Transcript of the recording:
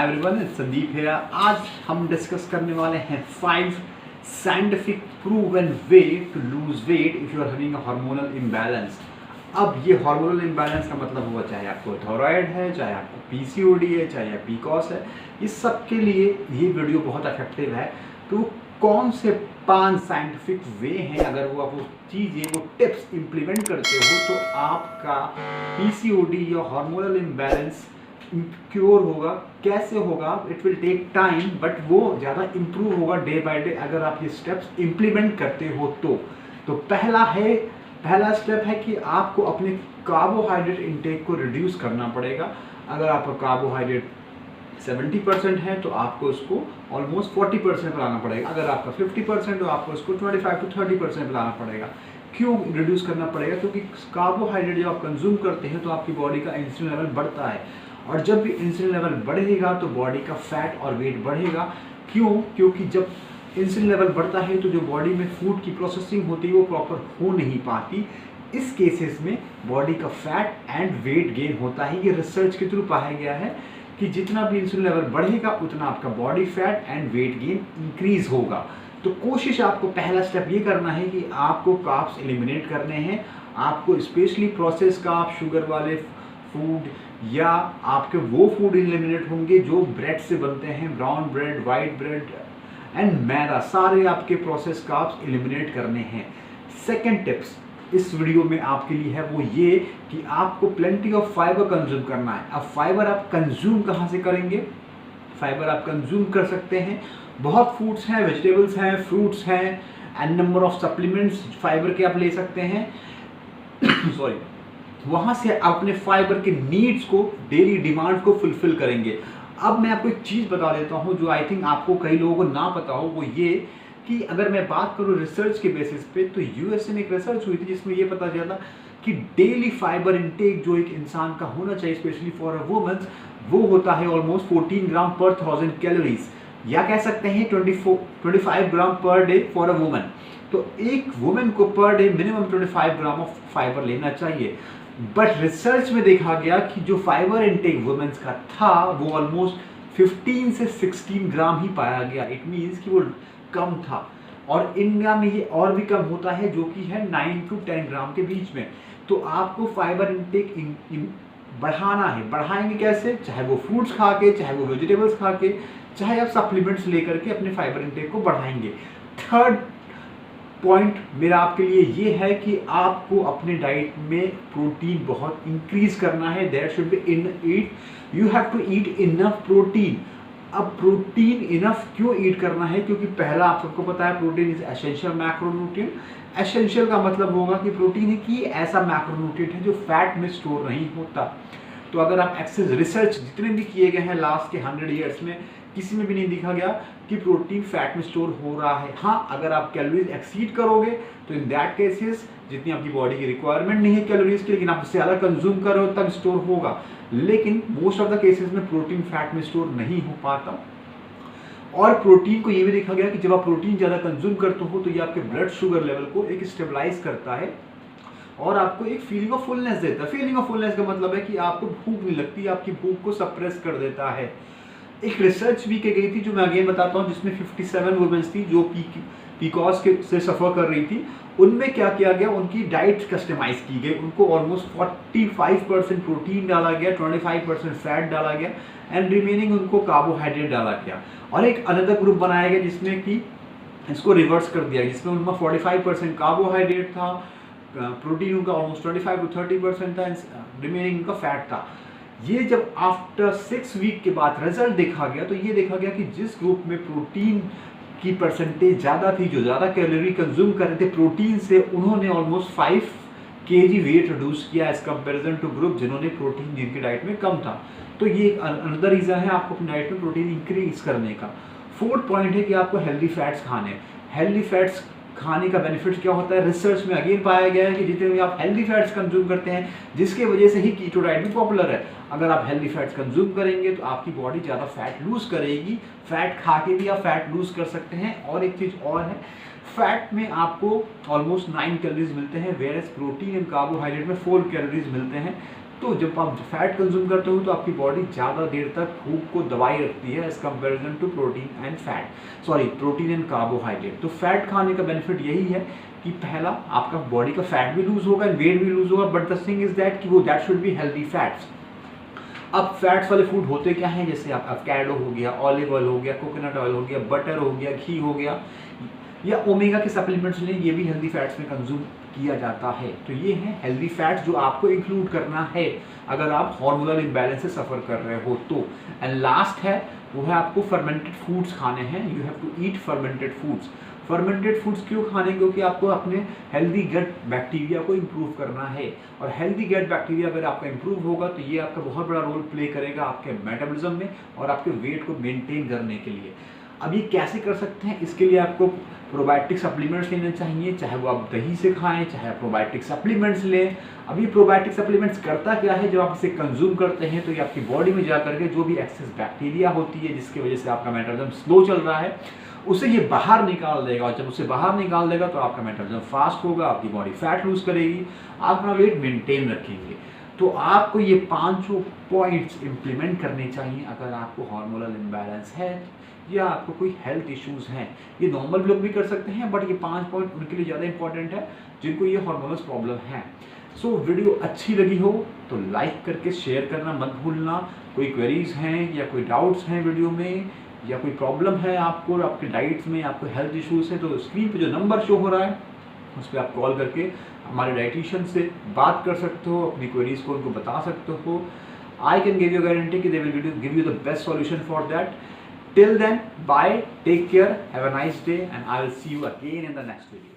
Hi everyone, it's Sandeep है। आज हम डिस्कस करने वाले हैं 5 scientific proven way to lose weight if you are having a hormonal imbalance. अब ये हार्मोनल इम्बैलेंस का मतलब हुआ चाहे आपको थायराइड है, चाहे आपको पीसीओडी है, चाहे पीसीओएस है, इस सब के लिए ये वीडियो बहुत इफेक्टिव है। तो कौन से 5 साइंटिफिक वे हैं, अगर वो आप वो चीज़ें वो टिप्स इम्प्लीमेंट करते हो तो आपका पीसीओडी या हार्मोनल इम्बैलेंस क्योर होगा। कैसे होगा? It will take time, but वो ज़्यादा इम्प्रूव होगा डे बाय डे अगर आप ये स्टेप्स इम्प्लीमेंट करते हो तो पहला स्टेप है कि आपको अपने कार्बोहाइड्रेट इनटेक को रिड्यूस करना पड़ेगा। अगर आपका कार्बोहाइड्रेट 70% है तो आपको उसको ऑलमोस्ट 40% पर लाना पड़ेगा। अगर आपका 50% तो आपको उसको 25 to 30% पर लाना पड़ेगा। क्यों रिड्यूस करना पड़ेगा? क्योंकि कार्बोहाइड्रेट जब आप कंज्यूम करते हैं तो आपकी बॉडी का इंसुलिन लेवल बढ़ता है, और जब भी इंसुलिन लेवल बढ़ेगा तो बॉडी का फैट और वेट बढ़ेगा। क्यों? क्योंकि जब इंसुलिन लेवल बढ़ता है तो जो बॉडी में फूड की प्रोसेसिंग होती है वो प्रॉपर हो नहीं पाती। इस केसेस में बॉडी का फैट एंड वेट गेन होता है। ये रिसर्च के थ्रू पाया गया है कि जितना भी इंसुलिन लेवल बढ़ेगा उतना आपका body fat and weight gain increase होगा। तो कोशिश आपको पहला स्टेप ये करना है कि आपको कार्ब्स एलिमिनेट करने हैं। आपको स्पेशली प्रोसेस कार्ब, शुगर वाले फूड, या आपके वो फूड एलिमिनेट होंगे जो ब्रेड से बनते हैं, brown bread, white bread and maida, सारे आपके प्रोसेस कार्ब्स एलिमिनेट करने हैं। सेकेंड टिप्स इस वीडियो में आपके लिए है वो ये कि आपको प्लेंटी ऑफ फाइबर कंज्यूम करना है। अब फाइबर आप कंज्यूम कहाँ से करेंगे? फाइबर आप कंज्यूम कर सकते हैं, बहुत फूड्स हैं, वेजिटेबल्स हैं, फ्रूट्स हैं, and number of supplements fibre के आप ले सकते हैं। सॉरी, वहाँ से अपने फाइबर के नीड्स को, डेली डिमांड को फुलफिल करेंगे। अब मैं आपको एक चीज़ बता देता हूँ जो आई थिंक आपको कई लोगों को ना पता हो, वो ये कि अगर मैं बात करूँ रिसर्च के बेसिस पे तो यूएसए में एक रिसर्च हुई थी जिसमें ये पता चला कि डेली फाइबर इनटेक जो एक इंसान का होना चाहिए स्पेशली फॉर अ वुमेन, वो होता है ऑलमोस्ट 14 ग्राम पर 1000 कैलोरीज, या कह सकते हैं 25 ग्राम per day for a women. तो एक वुमेन को per day minimum 25 gram of fibre लेना चाहिए। बट रिसर्च में देखा गया कि जो फाइबर इनटेक वुमेन्स का था वो ऑलमोस्ट 15 से 16 ग्राम ही पाया गया। इट मीन्स कि वो कम था, और इंडिया में ये और भी कम होता है जो कि है 9 to 10 ग्राम के बीच में। तो आपको फाइबर इनटेक बढ़ाना है। बढ़ाएंगे कैसे? चाहे वो फ्रूट्स खा के, चाहे वो वेजिटेबल्स खा के, चाहे आप सप्लीमेंट्स लेकर के अपने फाइबर इनटेक को बढ़ाएंगे। थर्ड पॉइंट मेरा आपके लिए ये है कि आपको अपने डाइट में प्रोटीन बहुत इंक्रीज करना है। There should be you have to eat enough protein. अब प्रोटीन इनफ क्यों ईट करना है? क्योंकि पहला आप सबको पता है protein is essential macronutrient. Essential का मतलब होगा कि प्रोटीन है कि ऐसा मैक्रोन्यूट्रिएंट है जो फैट में स्टोर नहीं होता। तो अगर आप एक्सेस रिसर्च जितने भी किए गए हैं लास्ट के 100 ईयर्स में, किसी में भी नहीं दिखा गया कि प्रोटीन फैट में स्टोर हो रहा है। हाँ, अगर आप कैलोरीज एक्सीड करोगे तो इन दैट केसेस जितनी आपकी बॉडी की रिक्वायरमेंट नहीं है कैलोरीज की, लेकिन आप उससे ज़्यादा कंज्यूम कर रहे हो तब स्टोर होगा। लेकिन मोस्ट ऑफ द केसेस में प्रोटीन फैट में स्टोर नहीं हो पाता। और प्रोटीन को ये भी देखा गया कि जब आप प्रोटीन ज़्यादा कंज्यूम करते हो तो ये आपके ब्लड शुगर लेवल को एक स्टेबलाइज करता है और आपको एक फीलिंग ऑफ फुलनेस देता है। फीलिंग ऑफ फुलनेस का मतलब है कि आपको भूख नहीं लगती, आपकी भूख को सप्रेस कर देता है। एक रिसर्च भी की गई थी जो मैं अगेन बताता हूँ, जिसमें 57 वुमेन्स थी जो पीसीओएस से सफ़र कर रही थी। उनमें क्या किया गया? उनकी डाइट कस्टमाइज की गई। उनको ऑलमोस्ट 45% प्रोटीन डाला गया, 25% फैट डाला गया, एंड रिमेनिंग उनको कार्बोहाइड्रेट डाला गया। और एक अनदर ग्रुप बनाया गया जिसमें कि इसको रिवर्स कर दिया, जिसमें उनका 45% कार्बोहाइड्रेट था, प्रोटीन उनका ऑलमोस्ट 25 to 30% था, रिमेनिंग उनका फैट था। ये जब आफ्टर 6 वीक के बाद रिजल्ट देखा गया तो ये देखा गया कि जिस ग्रुप में प्रोटीन की परसेंटेज ज़्यादा थी, जो ज़्यादा कैलोरी कंज्यूम कर रहे थे प्रोटीन से, उन्होंने ऑलमोस्ट 5 kg वेट रिड्यूस किया एज कंपेरिजन टू ग्रुप जिन्होंने प्रोटीन जिनकी डाइट में कम था। तो ये अनदर रीज़न है आपको अपनी डाइट में प्रोटीन इंक्रीज करने का। फोर्थ पॉइंट है कि आपको हेल्दी फैट्स खाने। हेल्दी फैट्स खाने का बेनिफिट क्या होता है? रिसर्च में अगेन पाया गया है कि जितने भी आप हेल्दी फैट्स कंज्यूम करते हैं, जिसके वजह से ही कीटो डाइट भी पॉपुलर है। अगर आप हेल्दी फैट्स कंज्यूम करेंगे तो आपकी बॉडी ज़्यादा फैट लूज करेगी। फैट खा के भी आप फैट लूज कर सकते हैं। और एक चीज़ और है, फैट में आपको ऑलमोस्ट 9 कैलोरीज मिलते हैं, whereas protein and carbohydrate में 4 कैलोरीज मिलते हैं। तो जब आप फैट कंज्यूम करते हो तो आपकी बॉडी ज़्यादा देर तक भूख को दबाए रखती है as comparison to protein and fat, sorry protein and carbohydrate. तो फैट खाने का बेनिफिट यही है कि पहला आपका बॉडी का फैट भी लूज होगा एंड वेट भी लूज होगा, but the thing is that कि वो that should be healthy fats. अब फैट्स वाले फूड होते क्या हैं, जैसे आप एवोकाडो हो गया, ऑलिव ऑयल हो गया, कोकोनट ऑयल हो गया, बटर हो गया, घी हो गया, या ओमेगा के सप्लीमेंट्स लें, ये भी हेल्दी फैट्स में कंज्यूम किया जाता है। तो ये हैं हेल्दी फैट्स जो आपको इंक्लूड करना है अगर आप हार्मोनल इम्बैलेंस से सफ़र कर रहे हो तो। एंड लास्ट है वो है आपको फर्मेंटेड फूड्स खाने हैं, you have to eat fermented foods. Fermented foods क्यों खाने, क्योंकि आपको अपने हेल्दी गट बैक्टीरिया को इम्प्रूव करना है, और हेल्दी गट बैक्टीरिया अगर आपका इम्प्रूव होगा तो ये आपका बहुत बड़ा रोल प्ले करेगा आपके मेटाबॉलिज्म में और आपके वेट को मेंटेन करने के लिए। अब ये कैसे कर सकते हैं, इसके लिए आपको प्रोबायोटिक सप्लीमेंट्स लेने चाहिए, चाहे वो आप दही से खाएं, चाहे आप प्रोबायोटिक सप्लीमेंट्स लें। अब ये प्रोबायोटिक सप्लीमेंट्स करता क्या है, जब आप इसे कंज्यूम करते हैं तो ये आपकी बॉडी में जा करके जो भी एक्सेस बैक्टीरिया होती है जिसकी वजह से आपका मेटाबॉलिज्म स्लो चल रहा है उसे ये बाहर निकाल देगा, और जब उसे बाहर निकाल देगा तो आपका मेटाबॉलिज्म फास्ट होगा, आपकी बॉडी फैट लूज करेगी, आप अपना वेट मेंटेन रखेंगे। तो आपको ये 5 पॉइंट्स इम्प्लीमेंट करने चाहिए अगर आपको हार्मोनल इम्बैलेंस है या आपको कोई हेल्थ इश्यूज हैं। ये नॉर्मल लोग भी कर सकते हैं, बट ये 5 पॉइंट उनके लिए ज़्यादा इंपॉर्टेंट है जिनको ये हार्मोनल प्रॉब्लम है। सो वीडियो अच्छी लगी हो तो लाइक करके शेयर करना मत भूलना। कोई क्वेरीज हैं या कोई डाउट्स हैं वीडियो में, या कोई प्रॉब्लम है आपको आपके डाइट्स में, आपको हेल्थ इश्यूज है, तो स्क्रीन पे जो नंबर शो हो रहा है उस पर आप कॉल करके हमारे डाइटिशियन से बात कर सकते हो, अपनी क्वेरीज को उनको बता सकते हो। I can give you guarantee कि they will give you the best solution for that. Till then, bye, take care, have a nice day, and I will see you again in the next video.